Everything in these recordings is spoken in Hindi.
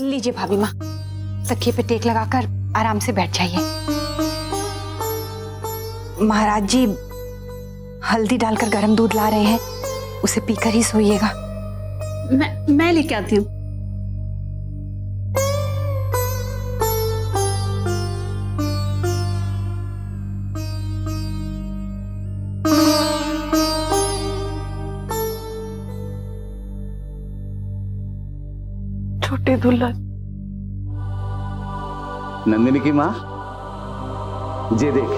लीजिए भाभी माँ, तकिए पे टेक लगाकर आराम से बैठ जाइए। महाराज जी हल्दी डालकर गर्म दूध ला रहे हैं, उसे पीकर ही सोइएगा। मैं लेके आती हूँ। छोटे दुल्हन। नंदिनी की माँ, जे देख।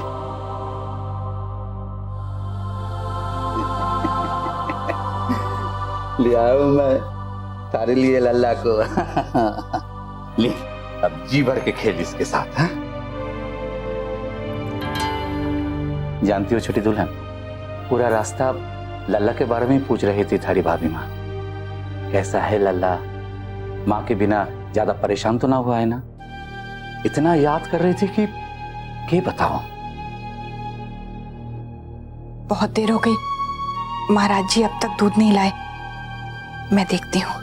ले आऊं मैं तारे लिए लल्ला को। ले अब जी भर के खेल इसके साथ। हाँ? जानती हो छोटी दुल्हन, पूरा रास्ता लल्ला के बारे में पूछ रही थी थारी भाभी माँ। कैसा है लल्ला, माँ के बिना ज्यादा परेशान तो ना हुआ है ना? इतना याद कर रही थी कि बताओ। बहुत देर हो गई, महाराज जी अब तक दूध नहीं लाए, मैं देखती हूँ।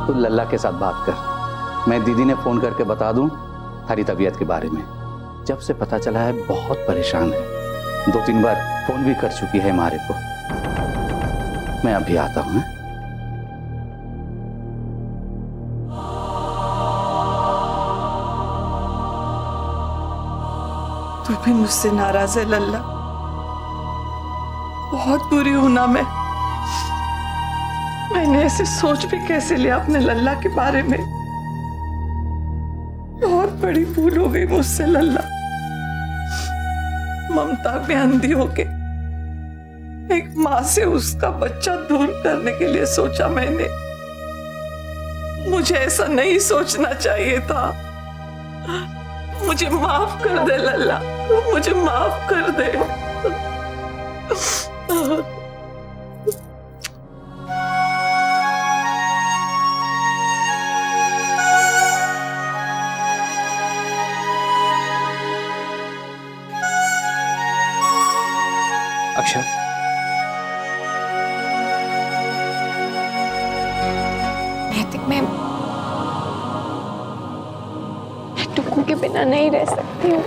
तू लल्ला के साथ बात कर, मैं दीदी ने फोन करके बता दूं थारी तबीयत के बारे में। जब से पता चला है बहुत परेशान है, 2-3 बार फोन भी कर चुकी है मारे को। मैं अभी आता हूं। तू भी मुझसे नाराज है लल्ला? बहुत बुरी हूं ना मैंने ऐसे सोच भी कैसे लिया अपने लल्ला के बारे में? बहुत बड़ी भूल हो गई मुझसे लल्ला। ममता में अंधी होके एक माँ से उसका बच्चा दूर करने के लिए सोचा मैंने। मुझे ऐसा नहीं सोचना चाहिए था। मुझे माफ कर दे लल्ला, मुझे माफ कर दे। अक्षर, मैं टुकू के बिना नहीं रह सकती हूँ।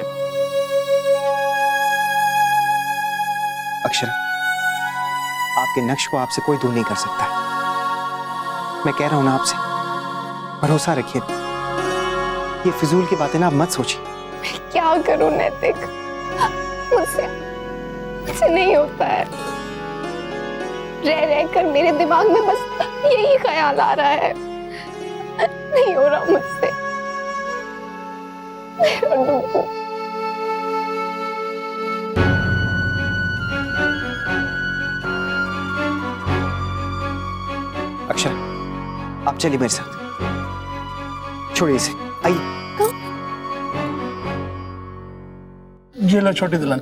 अक्षर, आपके नक्श को आपसे कोई दूर नहीं कर सकता। मैं कह रहा हूं ना आपसे, भरोसा रखिए। ये फिजूल की बातें ना आप मत सोचिए। मैं क्या करूं नैतिक, मुझसे नहीं होता है। रह रहकर मेरे दिमाग में बस यही ख्याल आ रहा है, नहीं हो रहा मुझसे। मेरा डुगू। अक्षर, आप चलिए मेरे साथ, छोड़िए इसे, आइए। ये लो छोटी दुल्हन।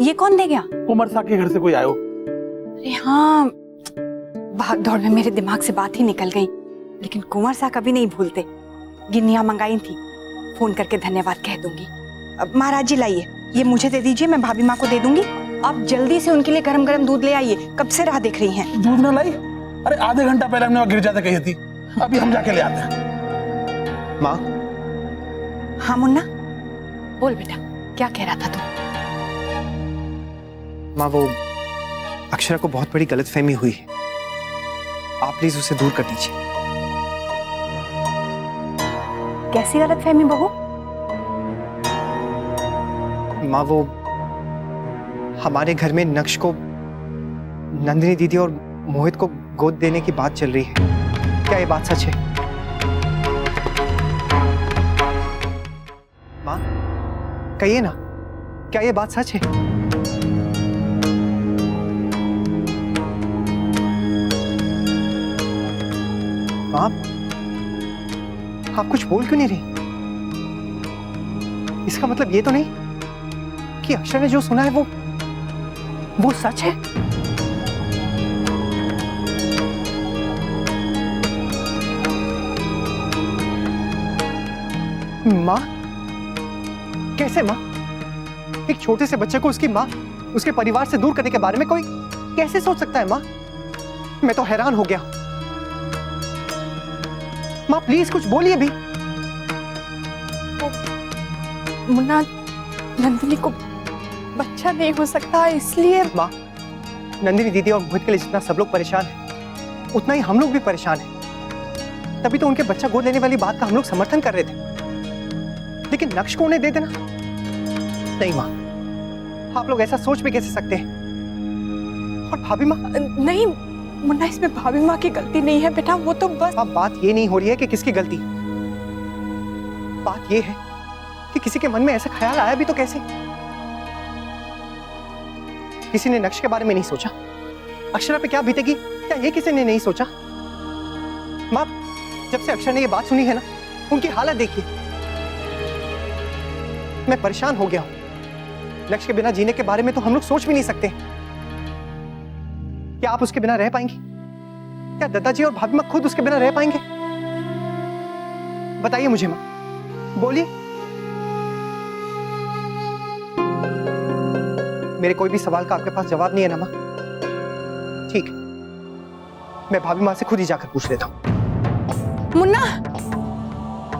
ये कौन दे गया? कुमार साहब के घर से कोई आयो। अरे हाँ, भाग दौड़ में मेरे दिमाग से बात ही निकल गई। लेकिन कुंवर साहब कभी नहीं भूलते। गिन्नियां मंगाई थी, फोन करके धन्यवाद कह दूंगी। अब महाराज जी लाइए, ये मुझे दे दीजिए, मैं भाभी माँ को दे दूंगी। आप जल्दी से उनके लिए गरम गरम दूध ले आइए, कब से राह देख रही हैं। दूध ना लाई? अरे आधे घंटा पहले हमने वहां गिर जाते कही थी, अभी हम जाके ले आते हैं। माँ। हाँ मुन्ना, बोल बेटा, क्या कह रहा था तू? माँ, वो अक्षरा को बहुत बड़ी गलतफहमी हुई है, आप प्लीज उसे दूर कर दीजिए। कैसी गलतफहमी बहू? माँ, वो हमारे घर में नक्श को नंदिनी दीदी और मोहित को गोद देने की बात चल रही है। क्या ये बात सच है? माँ, कहिए ना, क्या ये बात सच है? आप कुछ बोल क्यों नहीं रही? इसका मतलब ये तो नहीं कि अक्षर ने जो सुना है वो सच है? माँ, कैसे माँ? एक छोटे से बच्चे को उसकी माँ उसके परिवार से दूर करने के बारे में कोई कैसे सोच सकता है माँ? मैं तो हैरान हो गया हूं। माँ प्लीज कुछ बोलिए भी। मुन्ना, नंदिनी को बच्चा नहीं हो सकता इसलिए। माँ, नंदिनी दीदी और मोहित के लिए जितना सब लोग परेशान हैं, उतना ही हम लोग भी परेशान हैं। तभी तो उनके बच्चा गोद लेने वाली बात का हम लोग समर्थन कर रहे थे, लेकिन नक्श को उन्हें दे देना? नहीं माँ, आप लोग ऐसा सोच भी कैसे सकते हैं? और भाभी माँ? नहीं मुन्ना, इसमें भाभी माँ की गलती नहीं है बेटा, वो तो बस। अब बात ये नहीं हो रही है कि किसकी गलती, बात ये है कि किसी के मन में ऐसा ख्याल आया भी तो कैसे? किसी ने नक्श के बारे में नहीं सोचा? अक्षरा पे क्या बीतेगी, क्या ये किसी ने नहीं सोचा? माँ, जब से अक्षरा ने ये बात सुनी है ना, उनकी हालत देखिए। मैं परेशान हो गया हूं। नक्श के बिना जीने के बारे में तो हम लोग सोच भी नहीं सकते। क्या आप उसके बिना रह पाएंगी? क्या दादाजी और भाभी माँ खुद उसके बिना रह पाएंगे? बताइए मुझे माँ, बोलिए। मेरे कोई भी सवाल का आपके पास जवाब नहीं है ना माँ? ठीक है, मैं भाभी माँ से खुद ही जाकर पूछ लेता हूँ। मुन्ना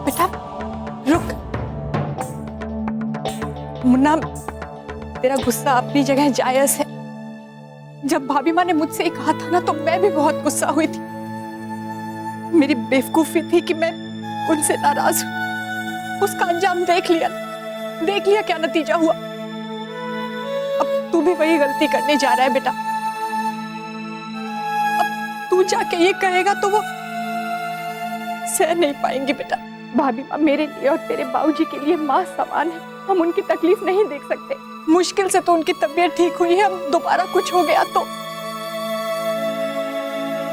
बेटा रुक। मुन्ना, तेरा गुस्सा अपनी जगह जायज है। जब भाभी माँ ने मुझसे ये कहा था ना, तो मैं भी बहुत गुस्सा हुई थी। मेरी बेवकूफी थी कि मैं उनसे नाराज हूं। उसका अंजाम देख लिया क्या नतीजा हुआ। अब तू भी वही गलती करने जा रहा है बेटा। अब तू जाके ये कहेगा तो वो सह नहीं पाएंगे बेटा। भाभी माँ मेरे लिए और तेरे बाबूजी के लिए माँ समान है। हम उनकी तकलीफ नहीं देख सकते। मुश्किल से तो उनकी तबीयत ठीक हुई है, अब दोबारा कुछ हो गया तो।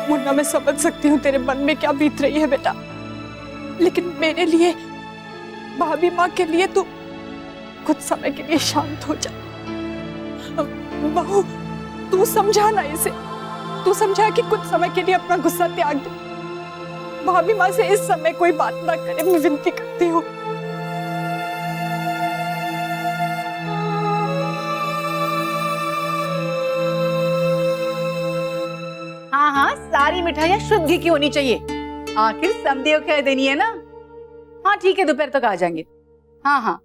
मुन्ना, मैं समझ सकती हूँ तेरे मन में क्या बीत रही है बेटा, लेकिन मेरे लिए, भाभी माँ के लिए तू कुछ समय के लिए शांत हो जा। बहू, तू समझा ना इसे। तू समझा कि कुछ समय के लिए अपना गुस्सा त्याग दे। भाभी माँ से इस समय कोई बात ना करे, मैं विनती करती हूँ। हाँ, सारी मिठाइयाँ शुद्ध घी की होनी चाहिए। आखिर समझे क्या देनी है ना। हाँ ठीक है, दोपहर तक आ जाएंगे। हाँ।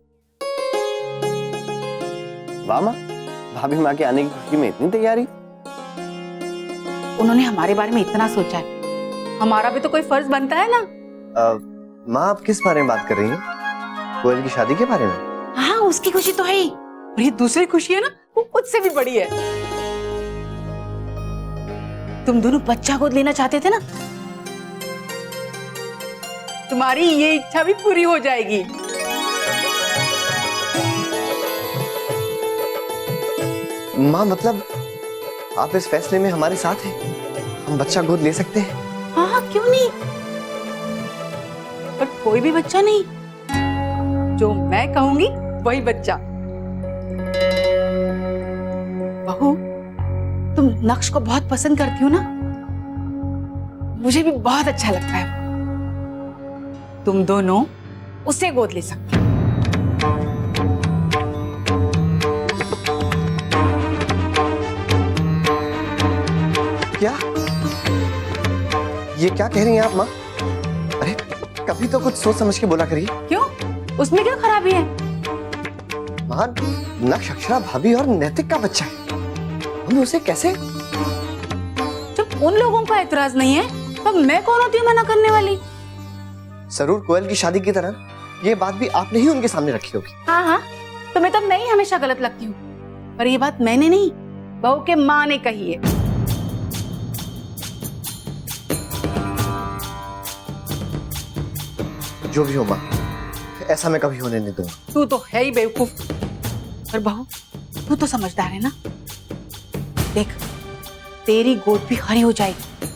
वाह माँ, भाभी माँ के आने की खुशी में इतनी तैयारी। उन्होंने हमारे बारे में इतना सोचा है, हमारा भी तो कोई फर्ज बनता है ना। माँ, आप किस बारे में बात कर रही हैं? कोयल की शादी के बारे में? हाँ, उसकी खुशी तो है ही, और ये दूसरी खुशी है ना, वो उससे भी बड़ी है। तुम दोनों बच्चा गोद लेना चाहते थे ना, तुम्हारी ये इच्छा भी पूरी हो जाएगी। माँ, मतलब आप इस फैसले में हमारे साथ हैं? हम बच्चा गोद ले सकते हैं? हाँ, क्यों नहीं, पर कोई भी बच्चा नहीं, जो मैं कहूंगी वही बच्चा। बहू, तुम नक्श को बहुत पसंद करती हो ना? मुझे भी बहुत अच्छा लगता है। तुम दोनों उसे गोद ले सकते हो। क्या? ये क्या कह रही हैं आप माँ? अरे कभी तो कुछ सोच समझ के बोला करिए। क्यों? उसमें क्या खराबी है? माँ, नक्श अक्षरा भाभी और नैतिक का बच्चा है, हम उसे कैसे? जब उन लोगों का एतराज नहीं है, तो मैं कौन होती हूँ मना करने वाली? जरूर कोयल की शादी की तरह ये बात भी आपने ही उनके सामने रखी होगी। हाँ, तुम्हें तब नहीं हमेशा गलत लगती हूँ, पर ये बात मैंने नहीं, बहू के माँ ने कही है। जो भी हो माँ, ऐसा मैं कभी होने नहीं दूंगा। तू तो है ही बेवकूफ, पर बहू तू तो समझदार है ना। देख, तेरी गोद भी हरी हो जाएगी,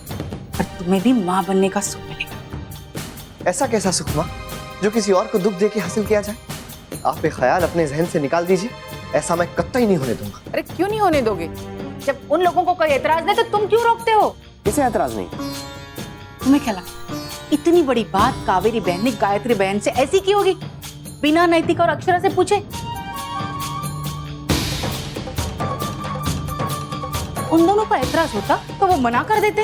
पर तुम्हें भी माँ बनने का सुख मिलेगा। ऐसा कैसा सुख माँ जो किसी और को दुख दे के हासिल किया जाए? आप ये ख्याल अपने जहन से निकाल दीजिए, ऐसा मैं कतई नहीं होने दूंगा। अरे क्यों नहीं होने दोगे? जब उन लोगों को कोई एतराज नहीं तो तुम क्यों रोकते हो? किसे एतराज नहीं? तुम्हें क्या लगता है इतनी बड़ी बात कावेरी बहन ने गायत्री बहन से ऐसी की होगी, बिना नैतिक और अक्षरा से पूछे? उन दोनों को एतराज होता तो वो मना कर देते।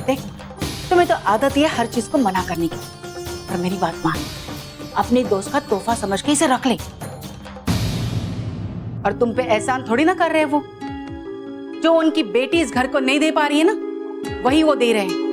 देख, तुम्हें तो आदत ही है हर चीज को मना करने की, पर मेरी बात मान, अपने दोस्त का तोहफा समझ के इसे रख ले। और तुम पे एहसान थोड़ी ना कर रहे वो, जो उनकी बेटी इस घर को नहीं दे पा रही है ना, वही वो दे रहे हैं।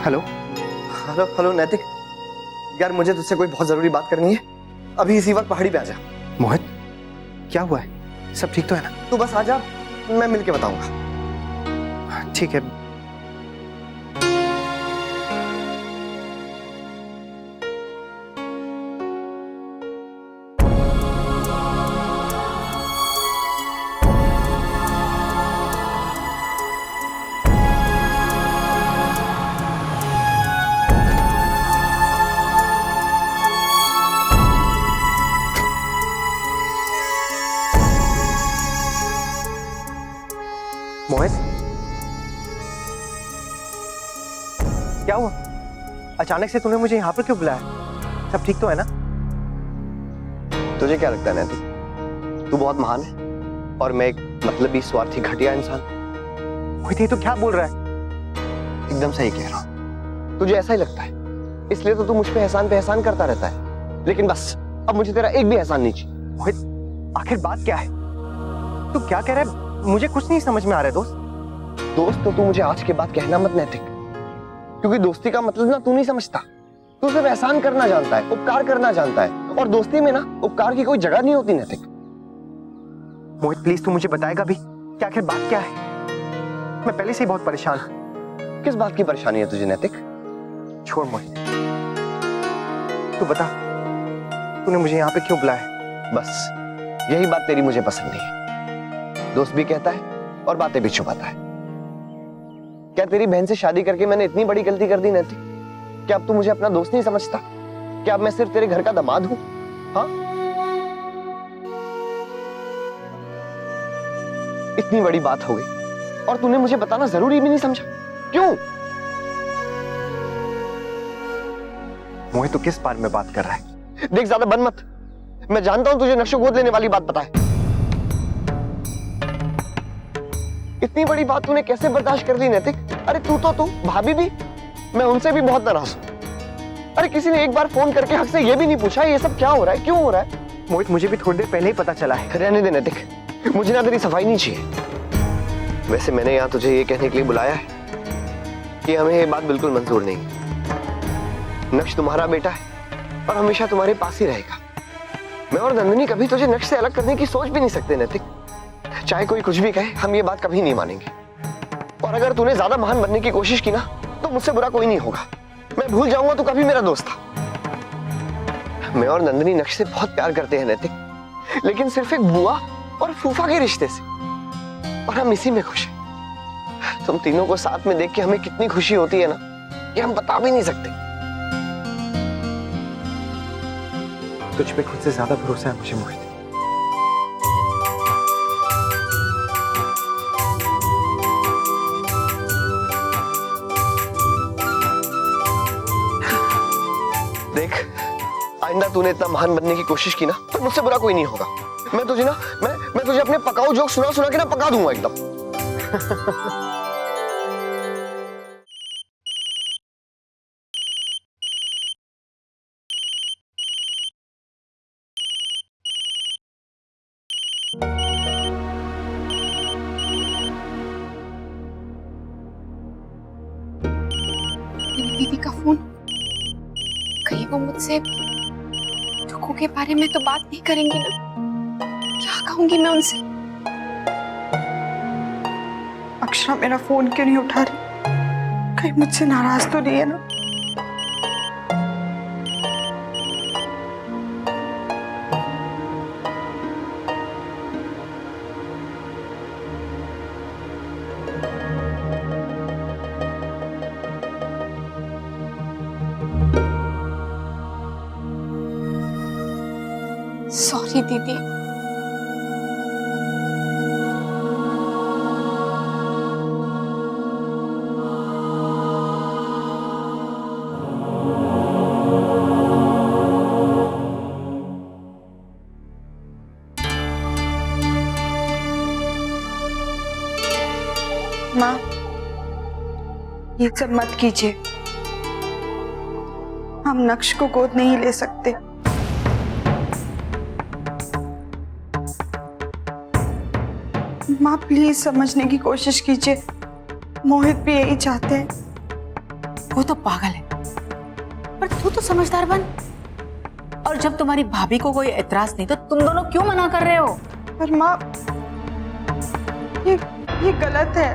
हेलो हेलो हेलो नैतिक, यार मुझे तुझसे कोई बहुत जरूरी बात करनी है। अभी इसी वक्त पहाड़ी पे आ जा। मोहित, क्या हुआ है? सब ठीक तो है ना? तू बस आ जा, मैं मिलके बताऊंगा। ठीक है। मोहित, क्या हुआ? अचानक से तूने मुझे यहाँ पर क्यों बुलाया? सब ठीक तो है ना? तुझे क्या लगता है नैतिक, तू बहुत महान है और मैं एक मतलबी स्वार्थी घटिया इंसान? मोहित, ये तो क्या बोल रहा है? एकदम सही कह रहा हूँ। तुझे ऐसा ही लगता है, इसलिए तो तू मुझ पे एहसान करता रहता है। लेकिन बस अब मुझे तेरा एक भी एहसान नहीं चाहिए। मोहित, आखिर बात क्या है? तू क्या कह रहा है? मुझे कुछ नहीं समझ में आ रहा है दोस्त। दोस्त तो तू मुझे आज के बाद कहना मत नैतिक, क्योंकि दोस्ती का मतलब ना तू नहीं समझता। तू सिर्फ एहसान करना जानता है, उपकार करना जानता है, और दोस्ती में ना उपकार की कोई जगह नहीं होती नैतिक। मोहित प्लीज, तू मुझे बताएगा भी कि आखिर बात क्या है? मैं पहले से ही बहुत परेशान हूं। किस बात की परेशानी है तुझे नैतिक? छोड़ मोहित, तू बता, तूने मुझे यहाँ पे क्यों बुलाया? बस यही बात तेरी मुझे पसंद नहीं है। दोस्त भी कहता है और बातें भी छुपाता है। क्या तेरी बहन से शादी करके मैंने इतनी बड़ी गलती कर दी नैतिक? क्या अब तू मुझे अपना दोस्त नहीं समझता? क्या अब मैं सिर्फ तेरे घर का दामाद हूं? हाँ, इतनी बड़ी बात हो गई और तूने मुझे बताना जरूरी भी नहीं समझा। क्यों? मोहित, तू किस बारे में बात कर रहा है? देख, ज्यादा बन मत। मैं जानता हूं तुझे नक्शे गोद लेने वाली बात पता है। इतनी बड़ी बात तूने कैसे बर्दाश्त कर ली नैतिक? अरे तू भाभी भी, मैं उनसे भी बहुत नाराज हूं। अरे किसी ने एक बार फोन करके हक से ये भी नहीं पूछा ये सब क्या हो रहा है, क्यों हो रहा है? मोहित, मुझे भी थोड़ी देर पहले ही पता चला है। रहने दे नैतिक, मुझे ना तेरी सफाई नहीं चाहिए। वैसे मैंने यहाँ तुझे ये कहने के लिए बुलाया है कि हमें ये बात बिल्कुल मंजूर नहीं है। नक्श तुम्हारा बेटा है और हमेशा तुम्हारे पास ही रहेगा। मैं और नंदिनी कभी तुझे नक्श से अलग करने की सोच भी नहीं सकते नैतिक। चाहे कोई कुछ भी कहे, हम ये बात कभी नहीं मानेंगे। और अगर तूने ज्यादा महान बनने की कोशिश की ना, तो मुझसे बुरा कोई नहीं होगा। मैं भूल जाऊंगा तू कभी मेरा दोस्त था। मैं और नंदिनी नक्श से बहुत प्यार करते हैं नैतिक, लेकिन सिर्फ एक बुआ और फूफा के रिश्ते से, और हम इसी में खुश हैं। तुम तीनों को साथ में देख के हमें कितनी खुशी होती है ना, ये हम बता भी नहीं सकते। तुझ पे खुद से ज्यादा भरोसा है मुझे मोहित। देख, आइंदा तूने इतना महान बनने की कोशिश की ना, तो मुझसे बुरा कोई नहीं होगा। मैं तुझे ना मैं तुझे अपने पकाऊ जोक सुना के ना पका दूंगा एकदम। दीदी का फोन, कहीं वो मुझसे टुकू के बारे में तो बात नहीं करेंगी ना? क्या कहूंगी मैं उनसे? अक्षरा मेरा फोन क्यों नहीं उठा रही? कहीं मुझसे नाराज तो नहीं है ना? सॉरी दीदी। माँ, ये सब मत कीजिए। हम नक्श को गोद नहीं ले सकते। माँ प्लीज समझने की कोशिश कीजिए। मोहित भी यही चाहते हैं। वो तो पागल है, पर तू तो समझदार बन। और जब तुम्हारी भाभी को कोई एतराज नहीं तो तुम दोनों क्यों मना कर रहे हो? पर माँ, ये गलत है।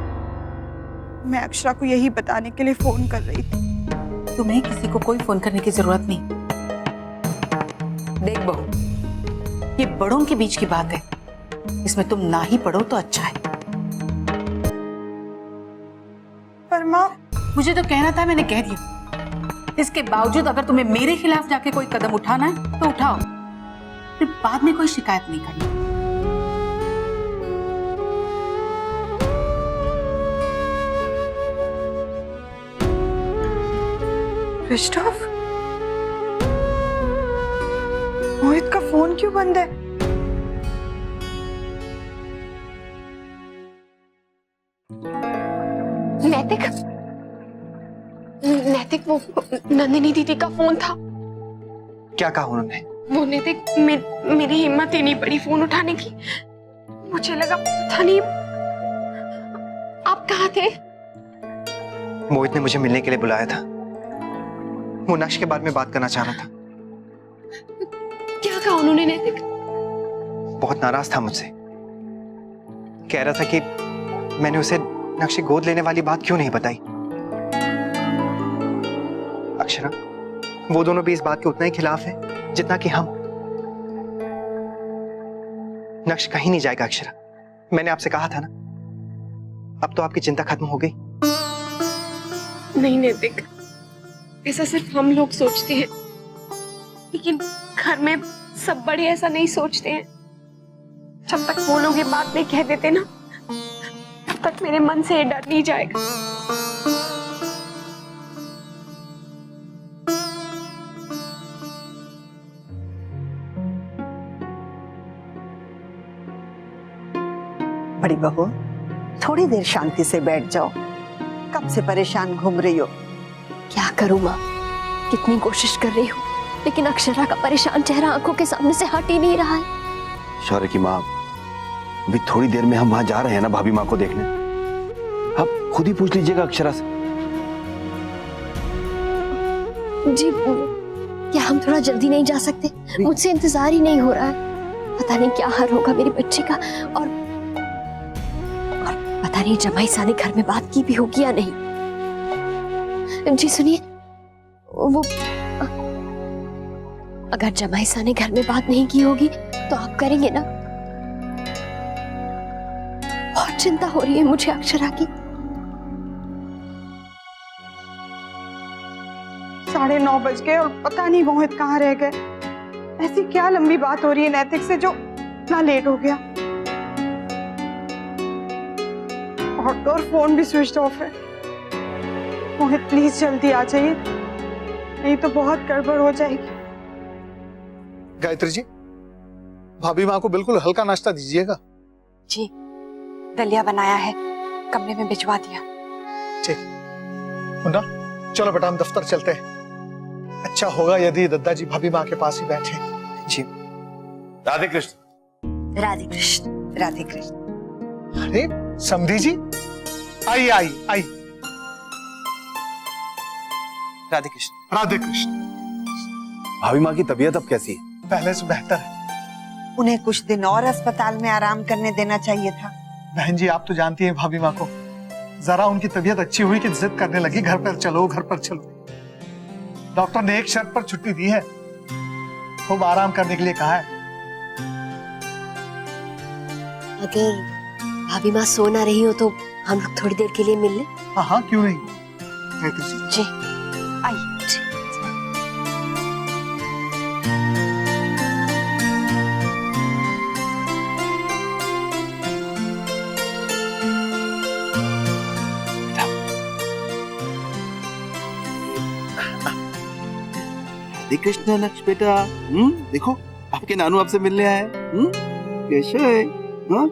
मैं अक्षरा को यही बताने के लिए फोन कर रही थी। तुम्हें किसी को कोई फोन करने की जरूरत नहीं। देख बहू, ये बड़ों के बीच की बात है, इसमें तुम ना ही पढ़ो तो अच्छा है। पर माँ, मुझे तो कहना था, मैंने कह दिया। इसके बावजूद अगर तुम्हें मेरे खिलाफ जाके कोई कदम उठाना है तो उठाओ, फिर बाद में कोई शिकायत नहीं करनी। क्रिस्टोफ, मोहित का फोन क्यों बंद है? नैतिक, नैतिक वो नंदिनी दीदी का फोन था। क्या कहा उन्होंने? वो नैतिक मेरी हिम्मत ही नहीं पड़ी फोन उठाने की। मुझे लगा पता नहीं आप कहाँ थे। मोहित ने मुझे मिलने के लिए बुलाया था। वो नक्श के बारे में बात करना चाह रहा था। क्या कहा उन्होंने नैतिक? बहुत नाराज था मुझसे। कह रहा था कि मैंने उसे नक्श की गोद लेने वाली बात क्यों नहीं बताई। अक्षरा, वो दोनों भी इस बात के उतना ही खिलाफ है जितना कि हम। नक्श कहीं नहीं जाएगा अक्षरा, मैंने आपसे कहा था ना। अब तो आपकी चिंता खत्म हो गई। नहीं नैतिक, ऐसा सिर्फ हम लोग सोचते हैं, लेकिन घर में सब बड़े ऐसा नहीं सोचते हैं। जब तक वो लोग ये बात नहीं कह देते ना, तब तक मेरे मन से ये डर नहीं जाएगा। बड़ी बहू, थोड़ी देर शांति से बैठ जाओ। कब से परेशान घूम रही हो? क्या करूं माँ, कितनी कोशिश कर रही हूँ, लेकिन अक्षरा का परेशान चेहरा आंखों के सामने से हट ही नहीं रहा है। शौर्य की माँ, अभी थोड़ी देर में हम वहां जा रहे हैं ना भाभी माँ को देखने। आप खुद ही पूछ लीजिएगा अक्षरा से। जी, क्या हम थोड़ा जल्दी नहीं जा सकते? मुझसे इंतजार ही नहीं हो रहा है। पता नहीं क्या हाल होगा मेरे बच्चे का, और पता नहीं जमाई सा ने घर में बात की भी होगी या नहीं। जी सुनिए, वो अगर जमाई सा ने घर में बात नहीं की होगी तो आप करेंगे ना? बहुत चिंता हो रही है मुझे अक्षरा की। 9:30 बज गए और पता नहीं मोहित कहाँ रह गए। ऐसी क्या लंबी बात हो रही है नैतिक से जो इतना लेट हो गया। और फोन भी स्विच ऑफ है। मोहित प्लीज जल्दी आ जाइए, नहीं तो बहुत गड़बड़ हो जाएगी। गायत्री जी, भाभी माँ को बिल्कुल हल्का नाश्ता दीजिएगा। जी, दलिया बनाया है, कमरे में भिजवा दिया। ठीक। मुन्ना, चलो बेटा हम दफ्तर चलते हैं। अच्छा होगा यदि दद्दा जी भाभी माँ के पास ही बैठे। जी। राधे कृष्ण। राधे कृष्ण, राधे कृष्ण। अरे समधी जी, आई आई आई। राधे कृष्ण। राधे कृष्ण। भाभी माँ की तबीयत अब कैसी है? पहले से बेहतर है। उन्हें कुछ दिन और अस्पताल में आराम करने देना चाहिए था। बहन जी, आप तो जानती हैं भाभी माँ को, जरा उनकी तबीयत अच्छी हुई कि जिद करने लगी, घर पर चलो घर पर चलो। डॉक्टर ने एक शर्त पर छुट्टी दी है, खूब आराम करने के लिए कहा है। अगर भाभी माँ सो ना रही हो तो हम लोग थोड़ी देर के लिए मिल लें? हाँ हाँ, क्यों नहीं। गायत्री जी, जी आइए। राधे कृष्ण नक्श बेटा। देखो आपके नानू आपसे मिलने आए। कैसे है? हाँ?